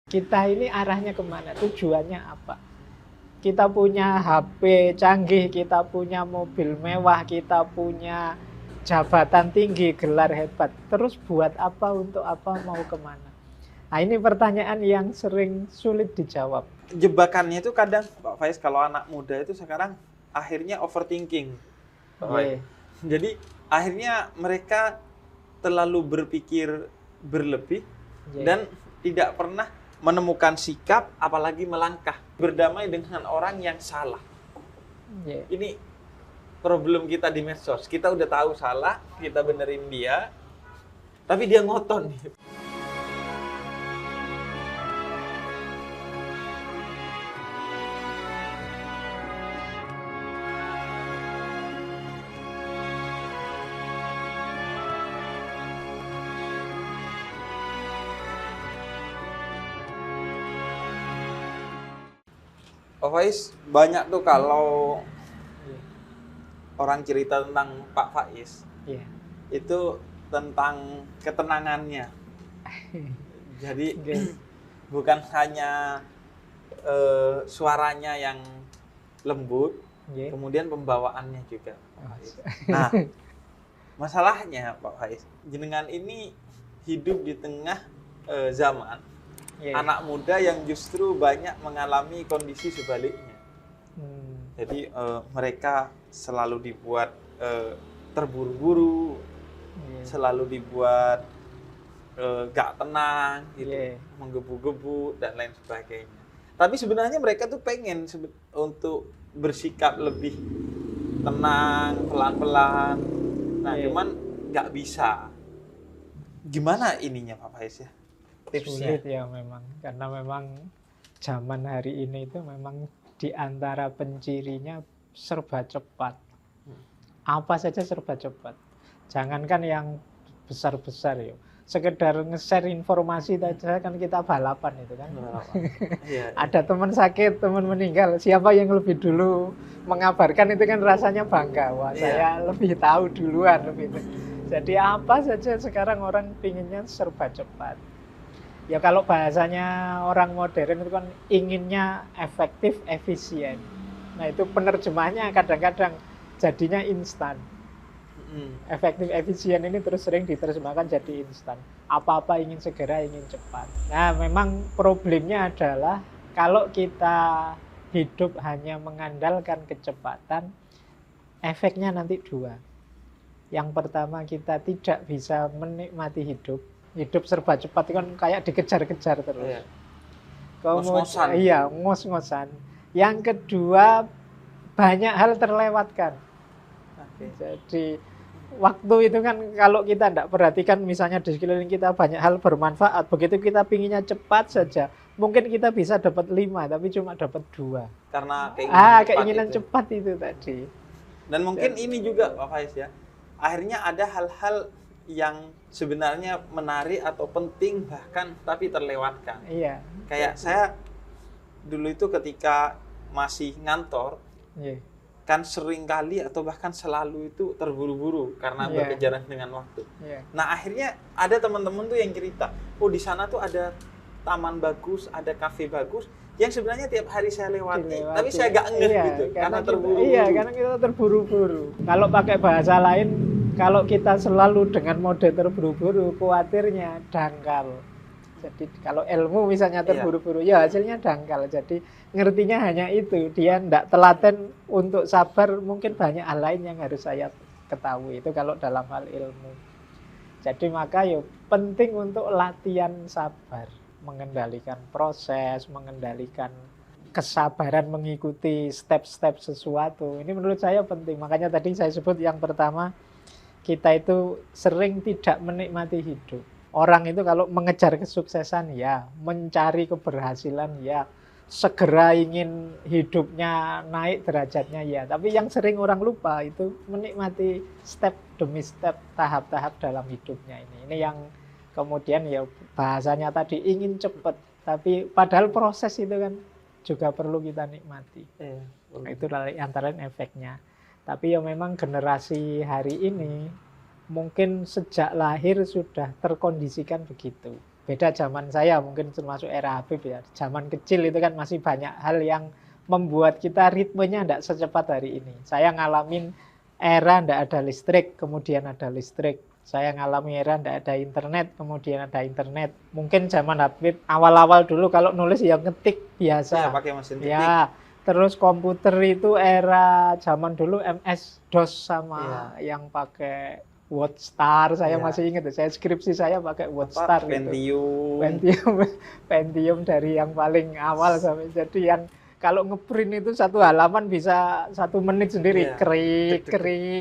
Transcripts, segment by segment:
Kita ini arahnya kemana? Tujuannya apa? Kita punya HP canggih, kita punya mobil mewah, kita punya jabatan tinggi, gelar hebat. Terus buat apa, untuk apa, mau kemana? Nah, ini pertanyaan yang sering sulit dijawab. Jebakannya itu kadang, Pak Faiz, kalau anak muda itu sekarang akhirnya overthinking, Pak Faiz. Jadi akhirnya mereka terlalu berpikir berlebih dan tidak pernah menemukan sikap, apalagi melangkah berdamai dengan orang yang salah. Ini problem kita di medsos. Kita udah tahu salah, kita benerin dia, tapi dia ngotot nih. Pak Faiz, banyak tuh kalau orang cerita tentang Pak Faiz, itu tentang ketenangannya. Jadi bukan hanya suaranya yang lembut, kemudian pembawaannya juga. Nah, masalahnya Pak Faiz, jenengan ini hidup di tengah zaman anak muda yang justru banyak mengalami kondisi sebaliknya. Jadi mereka selalu dibuat terburu-buru, selalu dibuat gak tenang, gitu, menggebu-gebu dan lain sebagainya. Tapi sebenarnya mereka tuh pengen untuk bersikap lebih tenang, pelan-pelan. Nah, cuman gak bisa. Gimana ininya Pak Faiz ya? Tipsnya. Sulit ya memang, karena memang zaman hari ini itu memang diantara pencirinya serba cepat. Apa saja serba cepat. Jangankan yang besar-besar ya, sekedar nge-share informasi saja kan kita balapan itu kan. Ada teman sakit, teman meninggal, siapa yang lebih dulu mengabarkan itu kan rasanya bangga. Wah, saya lebih tahu duluan lebih. Jadi apa saja sekarang orang pinginnya serba cepat. Ya kalau bahasanya orang modern itu kan inginnya efektif, efisien. Nah itu penerjemahnya kadang-kadang jadinya instan. Efektif, efisien ini terus sering diterjemahkan jadi instan. Apa-apa ingin segera, ingin cepat. Nah memang problemnya adalah kalau kita hidup hanya mengandalkan kecepatan, efeknya nanti dua. Yang pertama, kita tidak bisa menikmati hidup. Hidup serba cepat itu kan kayak dikejar-kejar terus. Ngos-ngosan. Iya, ngos-ngosan. Yang kedua, banyak hal terlewatkan. Jadi waktu itu kan kalau kita tidak perhatikan, misalnya di sekeliling kita banyak hal bermanfaat, begitu kita pinginnya cepat saja, mungkin kita bisa dapat 5, tapi cuma dapat 2. Karena keinginan cepat itu tadi. Dan mungkin ini juga Pak Faiz ya, akhirnya ada hal-hal yang sebenarnya menarik atau penting bahkan tapi terlewatkan. Iya. Kayak saya dulu itu ketika masih ngantor, kan sering kali atau bahkan selalu itu terburu-buru karena berkejaran dengan waktu. Nah akhirnya ada teman-teman tuh yang cerita, oh di sana tuh ada taman bagus, ada kafe bagus, yang sebenarnya tiap hari saya lewati. Tapi saya gak ngeh gitu, karena terburu-buru. Iya, karena kita terburu-buru. Kalau pakai bahasa lain, kalau kita selalu dengan mode terburu-buru, khawatirnya dangkal. Jadi kalau ilmu misalnya terburu-buru, ya hasilnya dangkal. Jadi ngertinya hanya itu, dia tidak telaten untuk sabar, mungkin banyak hal lain yang harus saya ketahui. Itu kalau dalam hal ilmu. Jadi maka ya penting untuk latihan sabar, mengendalikan proses, mengendalikan kesabaran mengikuti step-step sesuatu. Ini menurut saya penting. Makanya tadi saya sebut yang pertama, kita itu sering tidak menikmati hidup. Orang itu kalau mengejar kesuksesan ya, mencari keberhasilan ya, segera ingin hidupnya naik derajatnya ya. Tapi yang sering orang lupa itu menikmati step demi step, tahap-tahap dalam hidupnya ini. Ini yang kemudian ya bahasanya tadi ingin cepat, tapi padahal proses itu kan juga perlu kita nikmati. Nah, itu antara efeknya. Tapi ya memang generasi hari ini mungkin sejak lahir sudah terkondisikan begitu. Beda zaman saya, mungkin termasuk era Habib ya. Zaman kecil itu kan masih banyak hal yang membuat kita ritmenya tidak secepat hari ini. Saya ngalamin era tidak ada listrik, kemudian ada listrik. Saya ngalami era tidak ada internet, kemudian ada internet. Mungkin zaman Habib awal-awal dulu kalau nulis ya ngetik biasa. Ya, pakai mesin ketik. Ya, terus komputer itu era zaman dulu MS-DOS sama yang pakai WordStar, saya masih ingat, saya skripsi saya pakai WordStar Pentium. Pentium dari yang paling awal sampai jadi yang kalau ngeprint itu satu halaman bisa 1 menit sendiri, krik,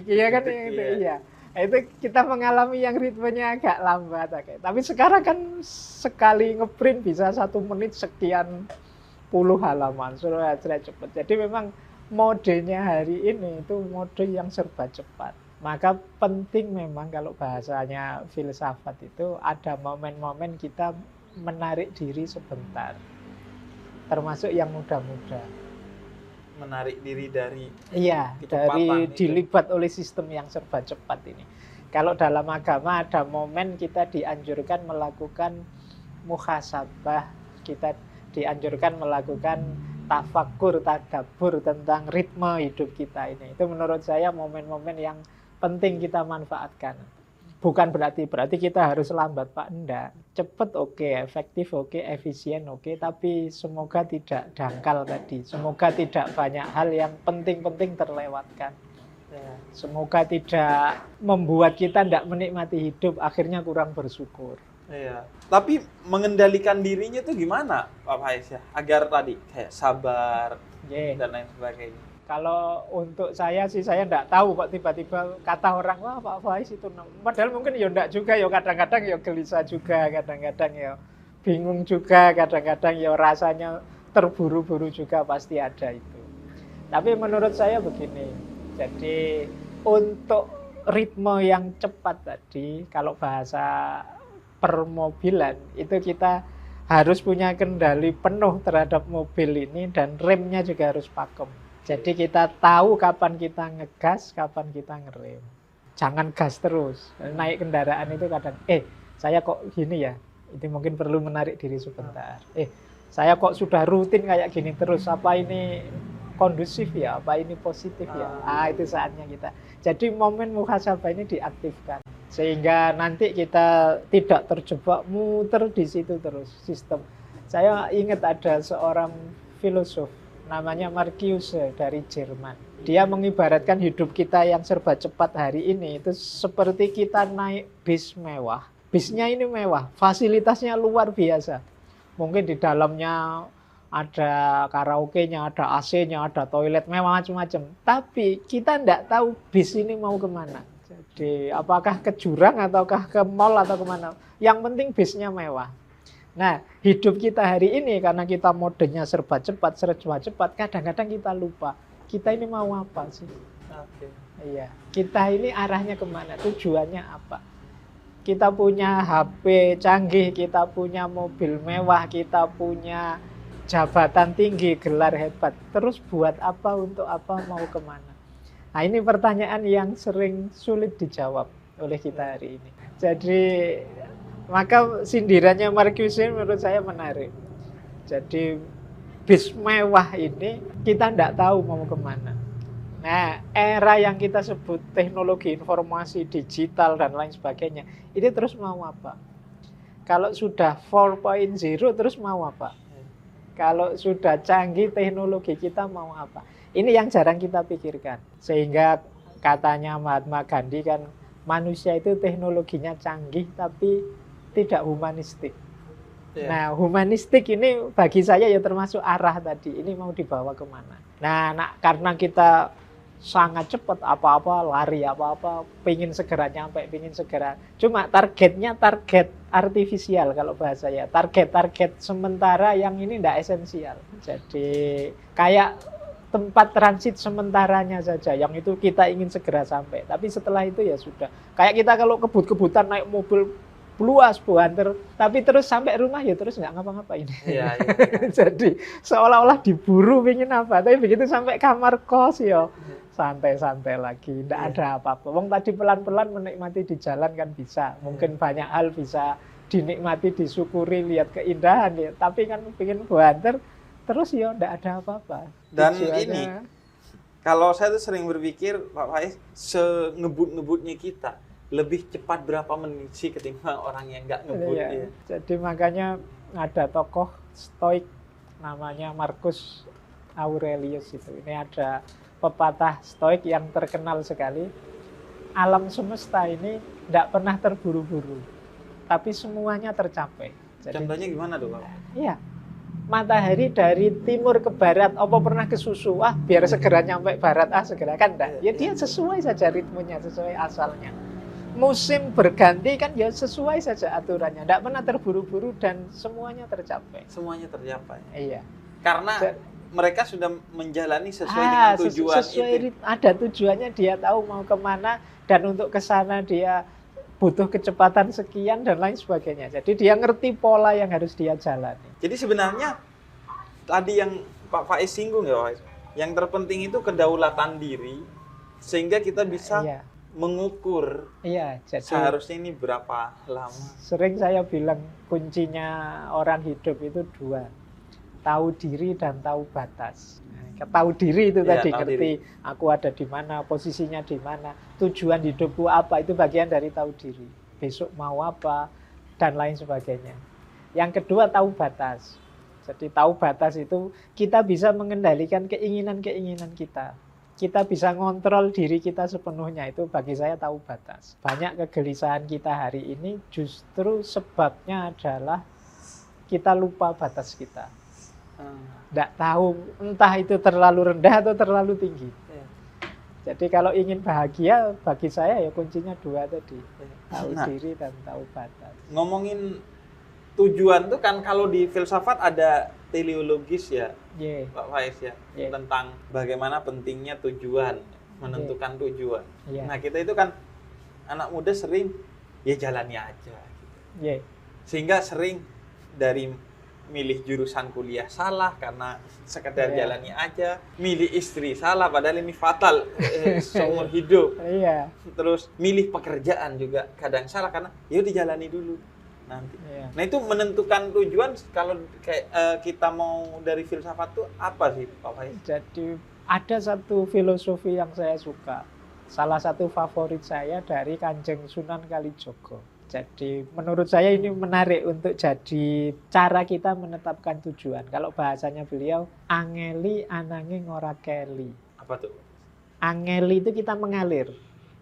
iya kan itu, iya. Itu kita mengalami yang ritmenya agak lambat, tapi sekarang kan sekali ngeprint bisa 1 menit sekian puluh halaman, sudah cepat. Jadi memang modenya hari ini itu mode yang serba cepat. Maka penting memang kalau bahasanya filsafat itu ada momen-momen kita menarik diri sebentar. Termasuk yang muda-muda. Menarik diri dari dari dilibat oleh sistem yang serba cepat ini. Kalau dalam agama ada momen kita dianjurkan melakukan muhasabah, kita dianjurkan melakukan tafakkur, tadabbur tentang ritme hidup kita ini. Itu menurut saya momen-momen yang penting kita manfaatkan. Bukan berarti kita harus lambat, Pak. Enggak. Cepat oke, efektif oke, efisien oke, tapi semoga tidak dangkal tadi. Semoga tidak banyak hal yang penting-penting terlewatkan. Semoga tidak membuat kita tidak menikmati hidup, akhirnya kurang bersyukur. Iya. Tapi mengendalikan dirinya tuh gimana, Pak Faiz ya? Agar tadi kayak sabar dan lain sebagainya. Kalau untuk saya sih, saya enggak tahu kok tiba-tiba kata orang, wah Pak Faiz itu. Padahal mungkin ya enggak juga, ya kadang-kadang ya gelisah juga, kadang-kadang ya bingung juga, kadang-kadang ya rasanya terburu-buru juga pasti ada itu. Tapi menurut saya begini, jadi untuk ritme yang cepat tadi, kalau bahasa permobilan, itu kita harus punya kendali penuh terhadap mobil ini dan remnya juga harus pakem. Jadi kita tahu kapan kita ngegas, kapan kita ngerem. Jangan gas terus. Naik kendaraan itu kadang, saya kok gini ya, itu mungkin perlu menarik diri sebentar. Saya kok sudah rutin kayak gini terus, apa ini kondusif ya, apa ini positif ya. Itu saatnya kita. Jadi momen muhasabah ini diaktifkan. Sehingga nanti kita tidak terjebak muter di situ terus sistem. Saya ingat ada seorang filosof namanya Marcuse dari Jerman. Dia mengibaratkan hidup kita yang serba cepat hari ini itu seperti kita naik bis mewah. Bisnya ini mewah, fasilitasnya luar biasa. Mungkin di dalamnya ada karaoke-nya, ada AC-nya, ada toilet mewah macam-macam. Tapi kita tidak tahu bis ini mau kemana. Jadi apakah ke jurang ataukah ke mall atau kemana. Yang penting bisnya mewah. Nah, hidup kita hari ini karena kita modenya serba cepat, kadang-kadang kita lupa. Kita ini mau apa sih? Iya, kita ini arahnya kemana? Tujuannya apa? Kita punya HP canggih, kita punya mobil mewah, kita punya jabatan tinggi, gelar hebat. Terus buat apa, untuk apa, mau kemana? Nah, ini pertanyaan yang sering sulit dijawab oleh kita hari ini. Jadi maka sindirannya Marcuse menurut saya menarik. Jadi bis mewah ini kita tidak tahu mau kemana. Nah, era yang kita sebut teknologi informasi digital dan lain sebagainya, ini terus mau apa? Kalau sudah 4.0 terus mau apa? Kalau sudah canggih teknologi kita mau apa? Ini yang jarang kita pikirkan. Sehingga katanya Mahatma Gandhi kan, manusia itu teknologinya canggih tapi tidak humanistik. Nah, humanistik ini bagi saya ya termasuk arah tadi. Ini mau dibawa kemana? Nah, karena kita sangat cepat, apa-apa lari, apa-apa pingin segera nyampe, pingin segera. Cuma targetnya target artifisial kalau bahasa ya. Target sementara yang ini tidak esensial. Jadi kayak tempat transit sementaranya saja, yang itu kita ingin segera sampai. Tapi setelah itu ya sudah. Kayak kita kalau kebut-kebutan naik mobil luas buanter, tapi terus sampai rumah ya terus nggak ngapa-ngapain. Iya. Jadi seolah-olah diburu pengen apa, tapi begitu sampai kamar kos ya santai-santai lagi, nggak ada apa-apa. Wong tadi pelan-pelan menikmati di jalan kan bisa, mungkin banyak hal bisa dinikmati, disyukuri, lihat keindahan ya. Tapi kan pengen banter terus ya enggak ada apa-apa. Dan Tujuannya, ini kalau saya tuh sering berpikir Pak Faiz, sengebut-ngebutnya kita lebih cepat berapa menit sih ketimbang orang yang nggak ngebut iya. ya. Jadi makanya ada tokoh Stoik namanya Marcus Aurelius itu. Ini ada pepatah Stoik yang terkenal sekali. Alam semesta ini tidak pernah terburu-buru, tapi semuanya tercapai. Jadi, Contohnya gimana tuh Pak? iya, matahari dari timur ke barat, apa pernah ke susu? Ah, biar segera nyampe barat, segera kan enggak. Ya dia sesuai saja ritmenya, sesuai asalnya. Musim berganti kan ya sesuai saja aturannya, tidak pernah terburu-buru dan semuanya tercapai. Semuanya tercapai. Iya. Karena mereka sudah menjalani sesuai dengan tujuan itu. Ada tujuannya, dia tahu mau kemana dan untuk ke sana dia butuh kecepatan sekian dan lain sebagainya. Jadi dia ngerti pola yang harus dia jalani. Jadi sebenarnya tadi yang Pak Faiz singgung ya Pak Faiz, yang terpenting itu kedaulatan diri sehingga kita bisa mengukur jadi seharusnya ini berapa lama. Sering saya bilang kuncinya orang hidup itu dua, tahu diri dan tahu batas. Tahu diri itu tadi, ngerti aku ada di mana, posisinya di mana, tujuan hidupku apa, itu bagian dari tahu diri. Besok mau apa dan lain sebagainya. Yang kedua tahu batas. Jadi tahu batas itu kita bisa mengendalikan keinginan-keinginan kita. Kita bisa ngontrol diri kita sepenuhnya, itu bagi saya tahu batas. Banyak kegelisahan kita hari ini justru sebabnya adalah kita lupa batas kita. Nggak tahu entah itu terlalu rendah atau terlalu tinggi. Jadi kalau ingin bahagia bagi saya ya kuncinya dua tadi, tahu diri dan tahu batas. Ngomongin tujuan tuh kan kalau di filsafat ada teleologis ya, Pak Faiz ya, tentang bagaimana pentingnya tujuan, menentukan tujuan. Nah kita itu kan anak muda sering ya jalani aja gitu. Sehingga sering dari milih jurusan kuliah salah karena sekedar jalani aja, milih istri salah padahal ini fatal seumur hidup. Terus milih pekerjaan juga kadang salah karena ya dijalani dulu nanti. Nah itu menentukan tujuan kalau kayak kita mau dari filsafat tuh apa sih Pak Faiz? Jadi ada satu filosofi yang saya suka, salah satu favorit saya dari Kanjeng Sunan Kalijogo. Jadi menurut saya ini menarik untuk jadi cara kita menetapkan tujuan. Kalau bahasanya beliau, angeli ananging ora keli. Apa tuh? Angeli itu kita mengalir,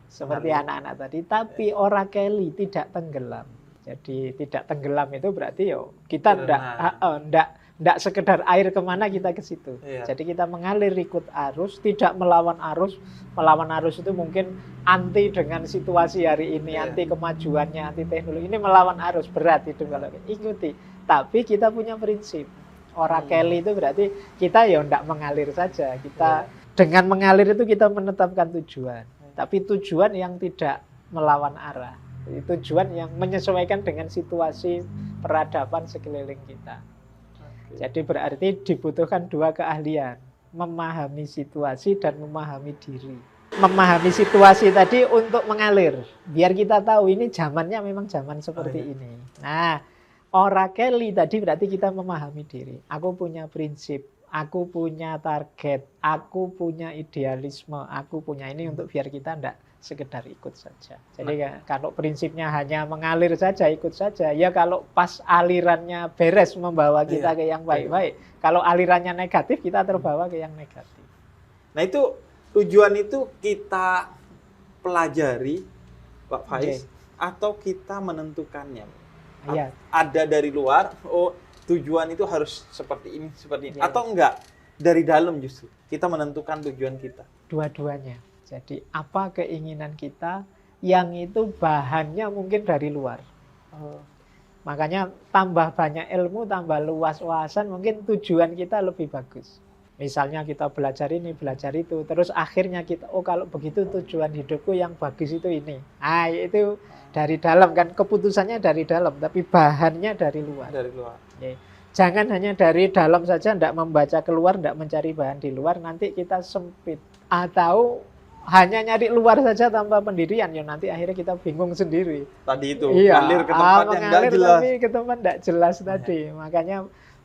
seperti anak-anak tadi, tapi ora keli, tidak tenggelam. Jadi tidak tenggelam itu berarti kita enggak sekedar air kemana kita ke situ. Jadi kita mengalir ikut arus, tidak melawan arus. Melawan arus itu mungkin anti dengan situasi hari ini, anti kemajuannya, anti teknologi. Ini melawan arus, berat itu kalau ikuti. Tapi kita punya prinsip. Ora keli itu berarti kita enggak mengalir saja. Kita dengan mengalir itu kita menetapkan tujuan. Tapi tujuan yang tidak melawan arah. Tujuan yang menyesuaikan dengan situasi peradaban sekeliling kita. Jadi berarti dibutuhkan dua keahlian, memahami situasi dan memahami diri. Memahami situasi tadi untuk mengalir, biar kita tahu ini zamannya memang zaman seperti ini. Nah, ora keli tadi berarti kita memahami diri. Aku punya prinsip, aku punya target, aku punya idealisme, aku punya ini untuk biar kita enggak sekedar ikut saja. Jadi kalau prinsipnya hanya mengalir saja, ikut saja, ya kalau pas alirannya beres membawa kita ke yang baik-baik. Kalau alirannya negatif, kita terbawa ke yang negatif. Nah itu tujuan itu kita pelajari, Pak Faiz, atau kita menentukannya? Ada dari luar, tujuan itu harus seperti ini, atau enggak? Dari dalam justru, kita menentukan tujuan kita. Dua-duanya. Jadi apa keinginan kita yang itu bahannya mungkin dari luar. Makanya tambah banyak ilmu, tambah luas wawasan, mungkin tujuan kita lebih bagus. Misalnya kita belajar ini, belajar itu, terus akhirnya kita, kalau begitu tujuan hidupku yang bagus itu ini. Itu dari dalam kan, keputusannya dari dalam, tapi bahannya dari luar. Dari luar. Jangan hanya dari dalam saja, tidak membaca keluar, tidak mencari bahan di luar, nanti kita sempit. Atau hanya nyari luar saja tanpa pendirian, ya nanti akhirnya kita bingung sendiri. Tadi itu, Iya, ngalir ke tempat yang nggak mengalir jelas. tapi ke tempat nggak jelas tadi. Makanya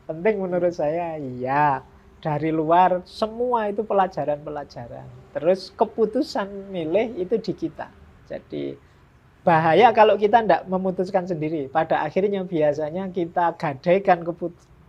penting menurut saya, iya, dari luar semua itu pelajaran-pelajaran. Terus keputusan milih itu di kita. Jadi bahaya kalau kita tidak memutuskan sendiri. Pada akhirnya biasanya kita gadaikan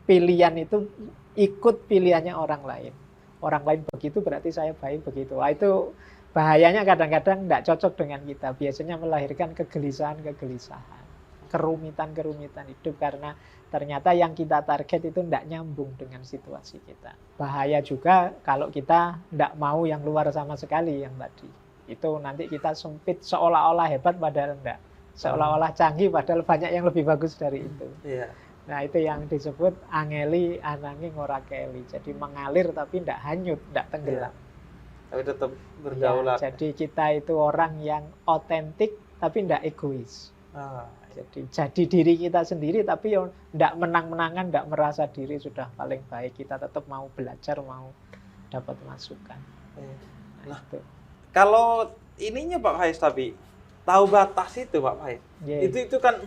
pilihan itu ikut pilihannya orang lain. Orang lain begitu berarti saya baik begitu. Wah, itu bahayanya kadang-kadang tidak cocok dengan kita. Biasanya melahirkan kegelisahan-kegelisahan, kerumitan-kerumitan hidup karena ternyata yang kita target itu tidak nyambung dengan situasi kita. Bahaya juga kalau kita tidak mau yang luar sama sekali yang tadi. Itu nanti kita sempit seolah-olah hebat padahal enggak. Seolah-olah canggih padahal banyak yang lebih bagus dari itu. Iya. Nah, itu yang disebut angeli ananging ora keli. Jadi mengalir tapi tidak hanyut, tidak tenggelam. Tapi tetap berdaulat. Ya, jadi kita itu orang yang otentik tapi tidak egois. Jadi diri kita sendiri tapi tidak menang-menangan, tidak merasa diri sudah paling baik. Kita tetap mau belajar, mau dapat masukan. Nah, itu. Kalau ininya Pak Faiz tapi tahu batas itu Pak Faiz. Yeah. Itu kan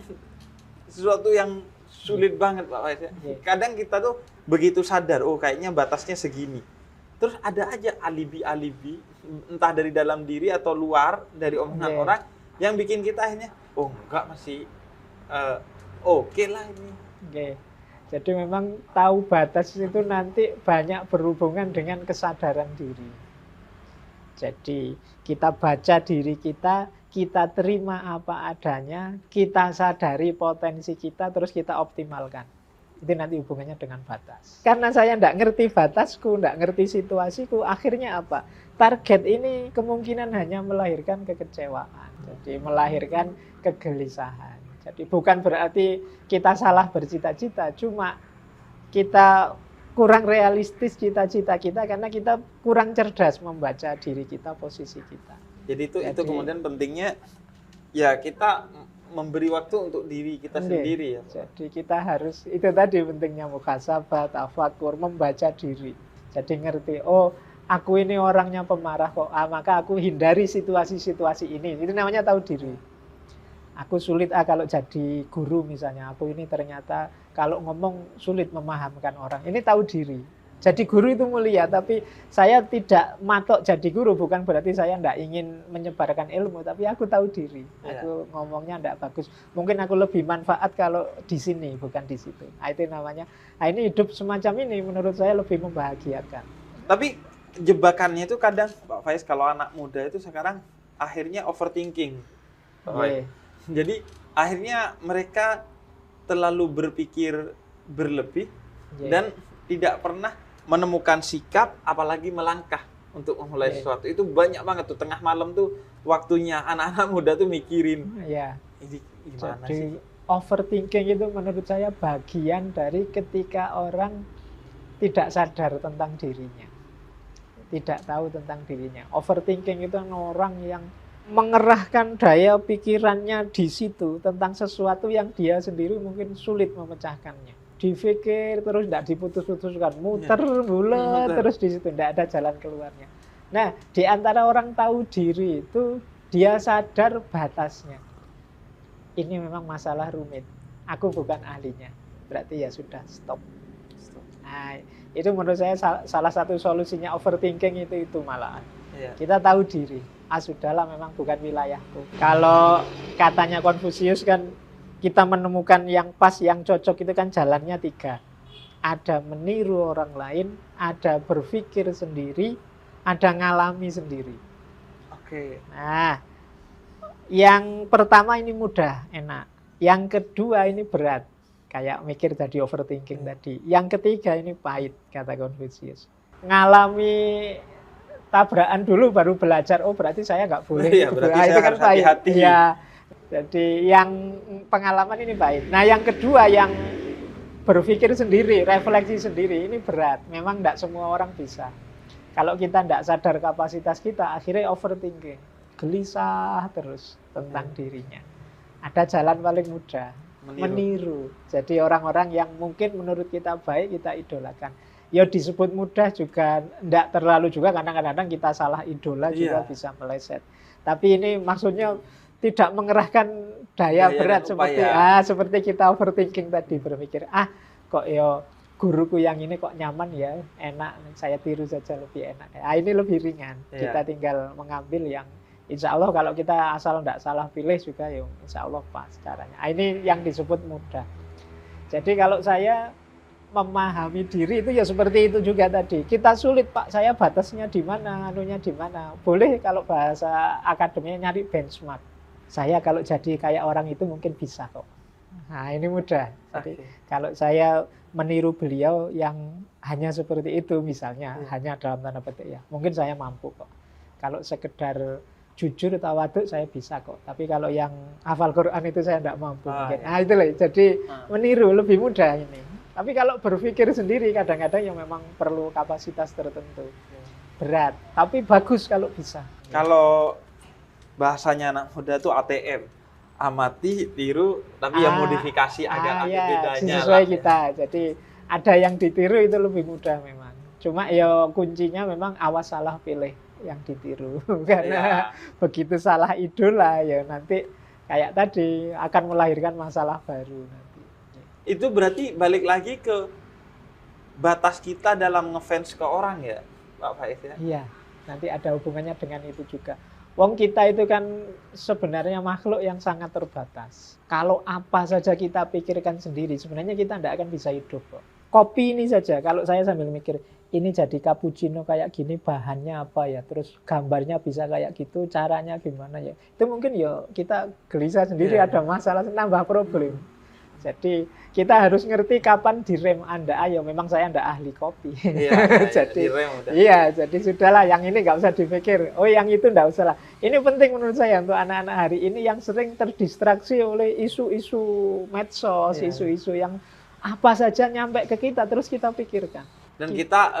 sesuatu yang sulit banget Pak Faiz. Yeah. Kadang kita tuh begitu sadar, oh kayaknya batasnya segini. Terus ada aja alibi-alibi, entah dari dalam diri atau luar, dari omongan orang, yang bikin kita akhirnya, oh enggak masih oke lah ini. Jadi memang tahu batas itu nanti banyak berhubungan dengan kesadaran diri. Jadi kita baca diri kita, kita terima apa adanya, kita sadari potensi kita, terus kita optimalkan. Itu nanti hubungannya dengan batas. Karena saya tidak ngerti batasku, tidak ngerti situasiku, akhirnya apa? Target ini kemungkinan hanya melahirkan kekecewaan. Jadi melahirkan kegelisahan. Jadi bukan berarti kita salah bercita-cita, cuma kita kurang realistis cita-cita kita karena kita kurang cerdas membaca diri kita, posisi kita. Jadi itu kemudian pentingnya ya kita memberi waktu untuk diri kita sendiri ya. Jadi kita harus, itu tadi pentingnya muhasabah, tafakur, membaca diri. Jadi ngerti, oh aku ini orangnya pemarah kok, maka aku hindari situasi-situasi ini. Itu namanya tahu diri. Aku sulit kalau jadi guru misalnya, aku ini ternyata kalau ngomong sulit memahamkan orang. Ini tahu diri. Jadi guru itu mulia, tapi saya tidak matok jadi guru, bukan berarti saya tidak ingin menyebarkan ilmu, tapi aku tahu diri. Aku ngomongnya tidak bagus. Mungkin aku lebih manfaat kalau di sini, bukan di situ. Nah, itu namanya, nah ini hidup semacam ini menurut saya lebih membahagiakan. Tapi jebakannya itu kadang, Pak Faiz, kalau anak muda itu sekarang akhirnya overthinking. Jadi akhirnya mereka terlalu berpikir berlebih dan tidak pernah menemukan sikap, apalagi melangkah untuk memulai sesuatu. Itu banyak banget tuh, tengah malam tuh waktunya anak-anak muda tuh mikirin. Ini gimana Jadi, sih? overthinking itu menurut saya bagian dari ketika orang tidak sadar tentang dirinya. Tidak tahu tentang dirinya. Overthinking itu orang yang mengerahkan daya pikirannya di situ tentang sesuatu yang dia sendiri mungkin sulit memecahkannya. Dipikir terus tidak diputus-putuskan, muter bulat terus di situ, tidak ada jalan keluarnya. Nah, di antara orang tahu diri itu dia sadar batasnya. Ini memang masalah rumit. Aku bukan ahlinya. Berarti ya sudah stop. Nah, itu menurut saya salah satu solusinya overthinking itu malahan. Kita tahu diri. Sudahlah memang bukan wilayahku. Kalau katanya Konfusius kan kita menemukan yang pas, yang cocok itu kan jalannya 3. Ada meniru orang lain, ada berpikir sendiri, ada ngalami sendiri. Nah, yang pertama ini mudah, enak. Yang kedua ini berat, kayak mikir tadi, overthinking tadi. Yang ketiga ini pahit, kata Konfusius. Ngalami tabrakan dulu baru belajar, oh berarti saya nggak boleh. Berarti saya itu kan harus hati-hati. Ya. Jadi yang pengalaman ini baik. Nah yang kedua yang berpikir sendiri, refleksi sendiri, ini berat. Memang tidak semua orang bisa. Kalau kita tidak sadar kapasitas kita, akhirnya overthinking. Gelisah terus tentang dirinya. Ada jalan paling mudah, meniru. Jadi orang-orang yang mungkin menurut kita baik, kita idolakan. Ya disebut mudah juga enggak terlalu juga, karena kadang-kadang kita salah idola juga bisa meleset. Tapi ini maksudnya tidak mengerahkan daya berat seperti kita overthinking tadi, berpikir kok ya guruku yang ini kok nyaman ya, enak, saya tiru saja lebih enak. Ini lebih ringan. Kita tinggal mengambil yang insya Allah kalau kita asal tidak salah pilih juga ya insya Allah pas caranya. Ini yang disebut mudah. Jadi kalau saya memahami diri itu ya seperti itu juga tadi. Kita sulit, Pak, saya batasnya di mana, anunya di mana. Boleh kalau bahasa akademinya nyari benchmark. Saya kalau jadi kayak orang itu mungkin bisa kok. Nah, ini mudah. Jadi kalau saya meniru beliau yang hanya seperti itu misalnya, hanya dalam tanda petik ya, mungkin saya mampu kok. Kalau sekedar jujur tawaduk saya bisa kok. Tapi kalau yang hafal Quran itu saya tidak mampu. Itu loh. Jadi meniru lebih mudah ini. Tapi kalau berpikir sendiri kadang-kadang yang memang perlu kapasitas tertentu. Berat, tapi bagus kalau bisa. Kalau bahasanya anak muda itu ATM. Amati, tiru, tapi yang modifikasi agak bedanya. Sesuai kita. Jadi ada yang ditiru itu lebih mudah memang. Cuma ya kuncinya memang awas salah pilih yang ditiru. Karena begitu salah idola ya nanti kayak tadi akan melahirkan masalah baru nanti. Itu berarti balik lagi ke batas kita dalam ngefans ke orang ya, Pak Faiz ya? Iya, nanti ada hubungannya dengan itu juga. Wong kita itu kan sebenarnya makhluk yang sangat terbatas. Kalau apa saja kita pikirkan sendiri, sebenarnya kita tidak akan bisa hidup kok. Kopi ini saja, kalau saya sambil mikir, ini jadi cappuccino kayak gini, bahannya apa ya, terus gambarnya bisa kayak gitu, caranya gimana ya. Itu mungkin ya kita gelisah sendiri, ada masalah, nambah problem. Jadi kita harus ngerti kapan direm Anda. Ayo, memang saya tidak ahli kopi. Jadi sudahlah, yang ini nggak usah dipikir. Oh, yang itu nggak usah lah. Ini penting menurut saya untuk anak-anak hari ini yang sering terdistraksi oleh isu-isu medsos, isu-isu yang apa saja nyampe ke kita terus kita pikirkan. Dan kita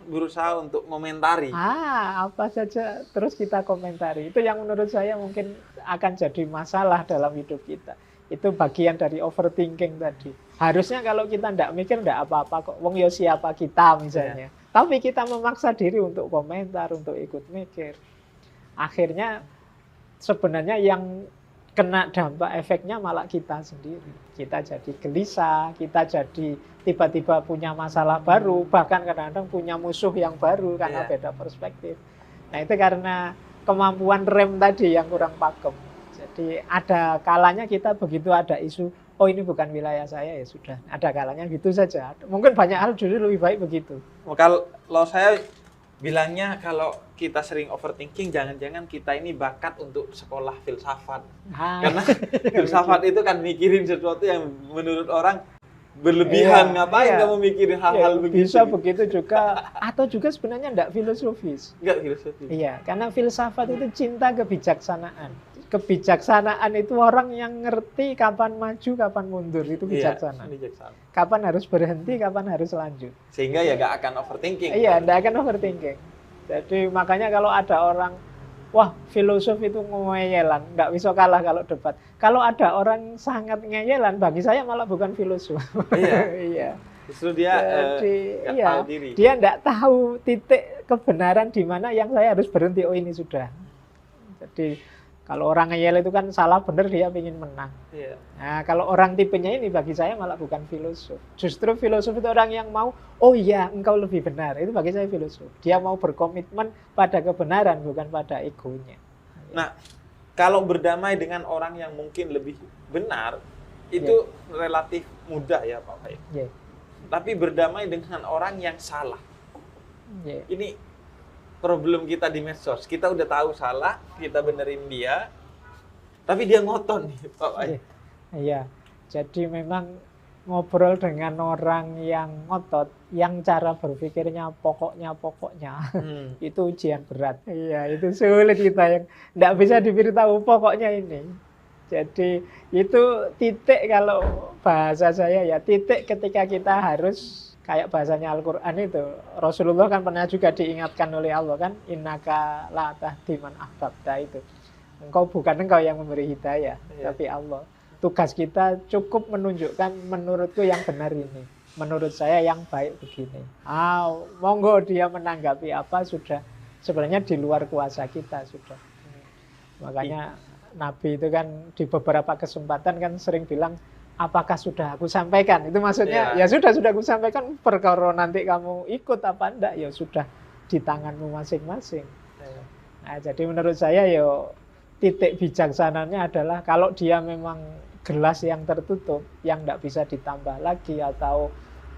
berusaha untuk komentari. Apa saja terus kita komentari. Itu yang menurut saya mungkin akan jadi masalah dalam hidup kita. Itu bagian dari overthinking tadi. Harusnya kalau kita tidak mikir tidak apa-apa kok. Wong ya siapa kita misalnya. Tapi kita memaksa diri untuk komentar, untuk ikut mikir. Akhirnya sebenarnya yang kena dampak efeknya malah kita sendiri. Kita jadi gelisah, kita jadi tiba-tiba punya masalah baru, bahkan kadang-kadang punya musuh yang baru karena beda perspektif. Nah, itu karena kemampuan rem tadi yang kurang pakem. Jadi ada kalanya kita begitu ada isu, oh ini bukan wilayah saya, ya sudah. Ada kalanya gitu saja. Mungkin banyak hal justru lebih baik begitu. Kalau saya bilangnya kalau kita sering overthinking, jangan-jangan kita ini bakat untuk sekolah filsafat. Karena filsafat itu kan mikirin sesuatu yang menurut orang berlebihan. Ngapain kamu mikirin hal-hal begitu? Bisa begitu juga. Atau juga sebenarnya enggak filosofis. Enggak filosofis. Iya, karena filsafat itu cinta kebijaksanaan. Kebijaksanaan itu orang yang ngerti kapan maju, kapan mundur, itu bijaksana. Kapan harus berhenti, kapan harus lanjut. Sehingga ya nggak akan overthinking. Iya, nggak akan overthinking. Jadi makanya kalau ada orang, wah filosof itu ngeyelan, nggak bisa kalah kalau debat. Kalau ada orang sangat ngeyelan, bagi saya malah bukan filosof. Iya. Justru dia nggak tahu diri. Dia nggak tahu titik kebenaran di mana yang saya harus berhenti. Oh ini sudah. Jadi kalau orang ngeyel itu kan salah benar dia ingin menang. Nah, kalau orang tipenya ini bagi saya malah bukan filosof. Justru filosof itu orang yang mau, oh iya engkau lebih benar. Itu bagi saya filosof. Dia mau berkomitmen pada kebenaran bukan pada egonya. Nah, kalau berdamai dengan orang yang mungkin lebih benar, itu relatif mudah ya Pak Faiz. Tapi berdamai dengan orang yang salah. Ini problem kita di medsos, kita udah tahu salah, kita benerin dia, tapi dia ngotot nih, Pak Faiz. Iya, jadi memang ngobrol dengan orang yang ngotot, yang cara berpikirnya pokoknya, itu ujian berat. Iya, itu sulit kita yang nggak bisa diberitahu pokoknya ini. Jadi itu titik kalau bahasa saya ya, titik ketika kita harus kayak bahasanya Al-Quran itu, Rasulullah kan pernah juga diingatkan oleh Allah kan, innaka la tahdi man ahbabta itu. Bukan engkau yang memberi hidayah, tapi Allah. Tugas kita cukup menunjukkan menurutku yang benar ini. menurut saya yang baik begini. Monggo dia menanggapi apa sudah sebenarnya di luar kuasa kita sudah. Makanya Nabi itu kan di beberapa kesempatan kan sering bilang, apakah sudah aku sampaikan? Itu maksudnya ya sudah aku sampaikan, perkara nanti kamu ikut apa enggak ya sudah di tanganmu masing-masing. Nah, jadi menurut saya ya titik bijaksananya adalah kalau dia memang gelas yang tertutup yang enggak bisa ditambah lagi atau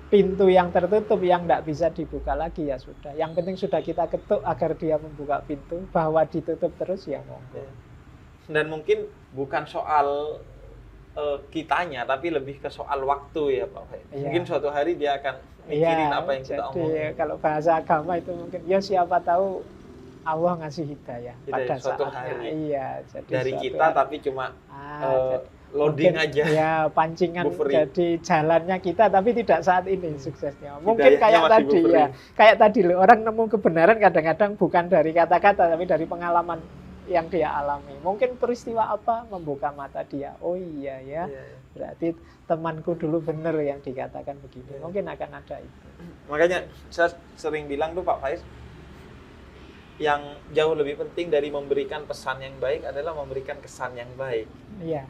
pintu yang tertutup yang tidak bisa dibuka lagi ya sudah. Yang penting sudah kita ketuk agar dia membuka pintu, bahwa ditutup terus ya monggo. Dan mungkin bukan soal kitanya, tapi lebih ke soal waktu ya Pak Faiz. Mungkin suatu hari dia akan mikirin apa yang kita omongin. Jadi kalau bahasa agama itu mungkin ya siapa tahu Allah ngasih hidayah pada suatu saatnya. hari. Jadi dari kita hari. Tapi cuma loading mungkin, aja. Ya pancingan buffering. Jadi jalannya kita tapi tidak saat ini suksesnya. Mungkin kayak tadi buffering. Ya. Kayak tadi loh, orang nemu kebenaran kadang-kadang bukan dari kata-kata tapi dari pengalaman yang dia alami. Mungkin peristiwa apa membuka mata dia. Oh iya ya. Berarti temanku dulu benar yang dikatakan begini. Mungkin akan ada itu. Makanya saya sering bilang tuh Pak Faiz, yang jauh lebih penting dari memberikan pesan yang baik adalah memberikan kesan yang baik.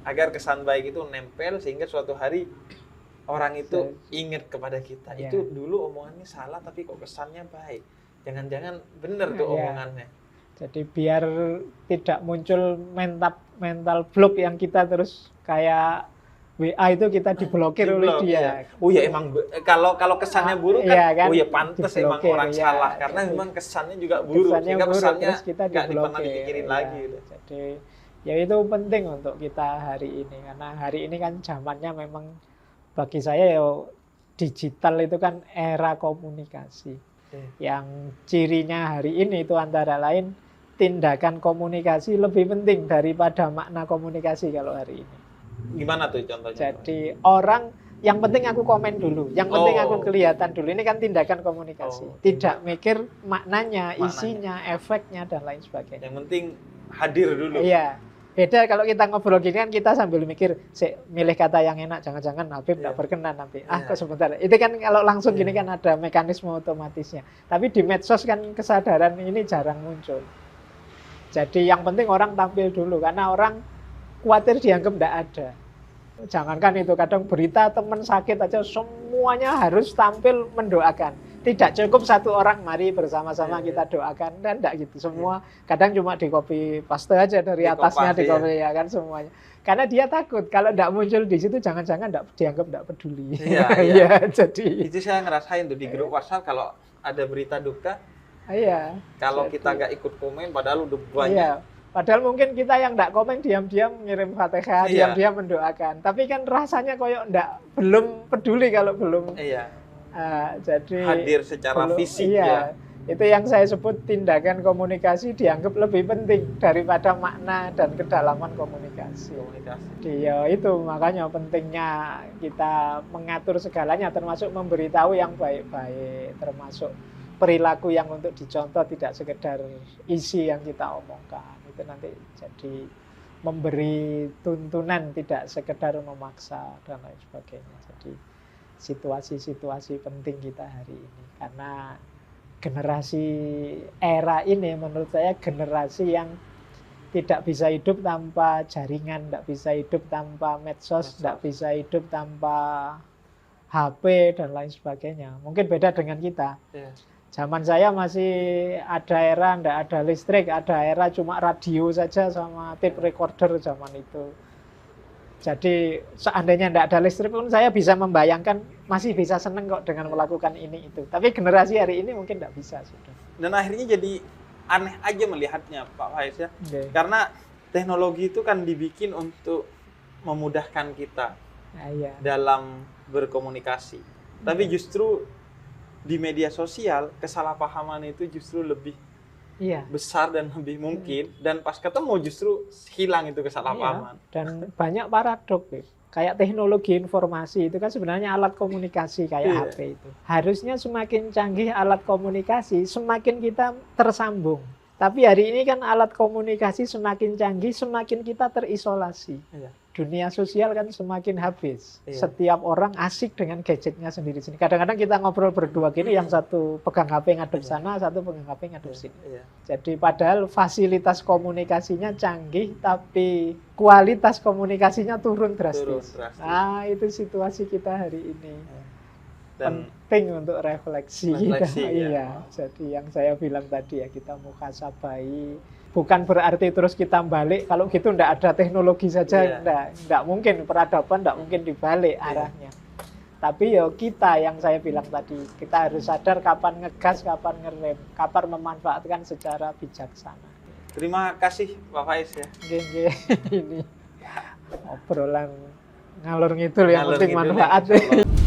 Agar kesan baik itu nempel sehingga suatu hari orang itu ingat kepada kita. Itu dulu omongannya salah tapi kok kesannya baik. Jangan-jangan benar tuh omongannya. Jadi biar tidak muncul mental block yang kita terus kayak WA itu kita diblokir oleh dia. Oh ya emang kalau kesannya buruk kan, oh ya pantas emang orang salah karena memang kesannya juga buruk sehingga pesannya nggak pernah dipikirin lagi. Gitu. Jadi ya itu penting untuk kita hari ini karena hari ini kan zamannya memang bagi saya ya digital itu kan era komunikasi. Yang cirinya hari ini itu antara lain tindakan komunikasi lebih penting daripada makna komunikasi kalau hari ini. Gimana tuh contohnya? Jadi orang yang penting aku komen dulu, yang penting aku kelihatan dulu. Ini kan tindakan komunikasi. Tidak mikir maknanya, isinya, efeknya dan lain sebagainya. Yang penting hadir dulu. Iya. Beda kalau kita ngobrol gini kan kita sambil mikir, milih kata yang enak, jangan-jangan Habib tidak berkenan nanti. Kok sebentar. Itu kan kalau langsung gini kan ada mekanisme otomatisnya. Tapi di medsos kan kesadaran ini jarang muncul. Jadi yang penting orang tampil dulu karena orang khawatir dianggap tidak ada. Jangankan itu, kadang berita teman sakit aja semuanya harus tampil mendoakan. Tidak cukup satu orang mari bersama-sama kita doakan dan tidak gitu. Semua kadang cuma di copy paste aja dari atasnya di copy ya kan semuanya. Karena dia takut kalau tidak muncul di situ jangan-jangan dianggap tidak peduli. Iya. Jadi itu saya ngerasain tuh di grup WhatsApp kalau ada berita duka. Kalau kita nggak ikut komen padahal udah banyak. Padahal mungkin kita yang tidak komen diam-diam ngirim Fatihah, diam-diam mendoakan. Tapi kan rasanya koyok belum peduli kalau belum. Jadi hadir secara fisik ya. Itu yang saya sebut tindakan komunikasi dianggap lebih penting daripada makna dan kedalaman komunikasi. Jadi ya itu makanya pentingnya kita mengatur segalanya termasuk memberitahu yang baik-baik, termasuk perilaku yang untuk dicontoh tidak sekedar isi yang kita omongkan. Itu nanti jadi memberi tuntunan tidak sekedar memaksa dan lain sebagainya. Jadi situasi-situasi penting kita hari ini karena generasi era ini menurut saya generasi yang tidak bisa hidup tanpa jaringan, tidak bisa hidup tanpa medsos, tidak bisa hidup tanpa HP dan lain sebagainya. Mungkin beda dengan kita. Zaman saya masih ada era ndak ada listrik, ada era cuma radio saja sama tape recorder zaman itu. Jadi seandainya ndak ada listrik pun saya bisa membayangkan masih bisa seneng kok dengan melakukan ini itu. Tapi generasi hari ini mungkin ndak bisa sudah. Dan akhirnya jadi aneh aja melihatnya Pak Faiz ya. Karena teknologi itu kan dibikin untuk memudahkan kita dalam berkomunikasi. Tapi justru di media sosial kesalahpahaman itu justru lebih besar dan lebih mungkin dan pas ketemu justru hilang itu kesalahpahaman. Dan banyak paradok kayak teknologi informasi itu kan sebenarnya alat komunikasi kayak HP itu. Harusnya semakin canggih alat komunikasi semakin kita tersambung. Tapi hari ini kan alat komunikasi semakin canggih semakin kita terisolasi. dunia sosial kan semakin habis. Iya. Setiap orang asik dengan gadgetnya sendiri-sendiri. Kadang-kadang kita ngobrol berdua gini, yang satu pegang HP ngadep sana, satu pegang HP ngadep sini. Iya. Jadi padahal fasilitas komunikasinya canggih, tapi kualitas komunikasinya turun drastis. Nah, itu situasi kita hari ini. Dan Penting untuk refleksi. Refleksi, ya. Iya, jadi yang saya bilang tadi ya, kita muhasabah. Bukan berarti terus kita balik, kalau gitu ndak ada teknologi saja, Iya. ndak mungkin, peradaban ndak mungkin dibalik arahnya. Tapi ya kita yang saya bilang tadi, kita harus sadar kapan ngegas, kapan ngerem, kapan memanfaatkan secara bijaksana. terima kasih Pak Faiz ya. Nggih, ini obrolan ngalur ngidul yang Ngalur penting ngidul ya, manfaat. insya Allah.